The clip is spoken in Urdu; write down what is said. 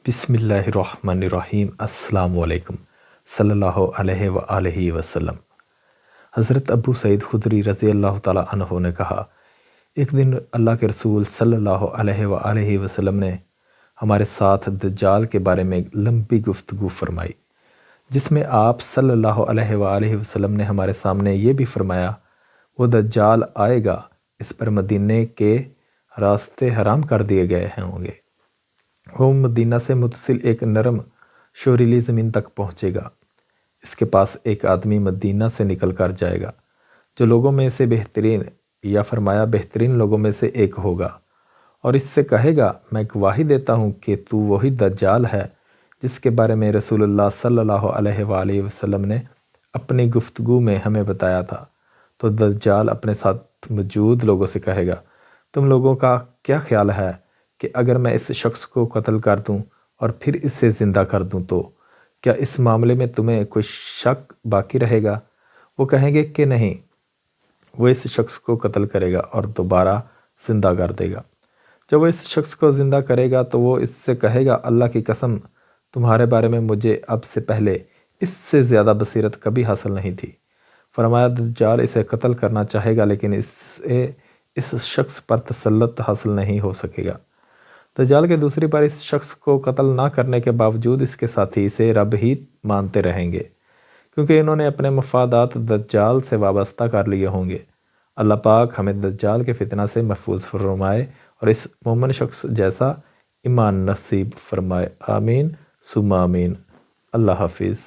بسم اللہ الرحمن الرحیم۔ السلام علیکم صلی اللہ علیہ وآلہ وسلم۔ حضرت ابو سعید خدری رضی اللہ تعالیٰ عنہ نے کہا، ایک دن اللہ کے رسول صلی اللہ علیہ وآلہ وسلم نے ہمارے ساتھ دجال کے بارے میں لمبی گفتگو فرمائی، جس میں آپ صلی اللہ علیہ وآلہ وسلم نے ہمارے سامنے یہ بھی فرمایا، وہ دجال آئے گا، اس پر مدینے کے راستے حرام کر دیے گئے ہوں گے۔ وہ مدینہ سے متصل ایک نرم شوریلی زمین تک پہنچے گا۔ اس کے پاس ایک آدمی مدینہ سے نکل کر جائے گا جو لوگوں میں سے بہترین یا فرمایا بہترین لوگوں میں سے ایک ہوگا، اور اس سے کہے گا، میں گواہی دیتا ہوں کہ تو وہی دجال ہے جس کے بارے میں رسول اللہ صلی اللہ علیہ وآلہ وسلم نے اپنی گفتگو میں ہمیں بتایا تھا۔ تو دجال اپنے ساتھ موجود لوگوں سے کہے گا، تم لوگوں کا کیا خیال ہے کہ اگر میں اس شخص کو قتل کر دوں اور پھر اسے زندہ کر دوں تو کیا اس معاملے میں تمہیں کوئی شک باقی رہے گا؟ وہ کہیں گے کہ نہیں۔ وہ اس شخص کو قتل کرے گا اور دوبارہ زندہ کر دے گا۔ جب وہ اس شخص کو زندہ کرے گا تو وہ اس سے کہے گا، اللہ کی قسم، تمہارے بارے میں مجھے اب سے پہلے اس سے زیادہ بصیرت کبھی حاصل نہیں تھی۔ فرمایا، دجال اسے قتل کرنا چاہے گا لیکن اسے اس شخص پر تسلط حاصل نہیں ہو سکے گا۔ دجال کے دوسری بار اس شخص کو قتل نہ کرنے کے باوجود اس کے ساتھی اسے رب ہی مانتے رہیں گے، کیونکہ انہوں نے اپنے مفادات دجال سے وابستہ کر لیے ہوں گے۔ اللہ پاک ہمیں دجال کے فتنہ سے محفوظ فرمائے اور اس مومن شخص جیسا ایمان نصیب فرمائے۔ آمین ثم آمین۔ اللہ حافظ۔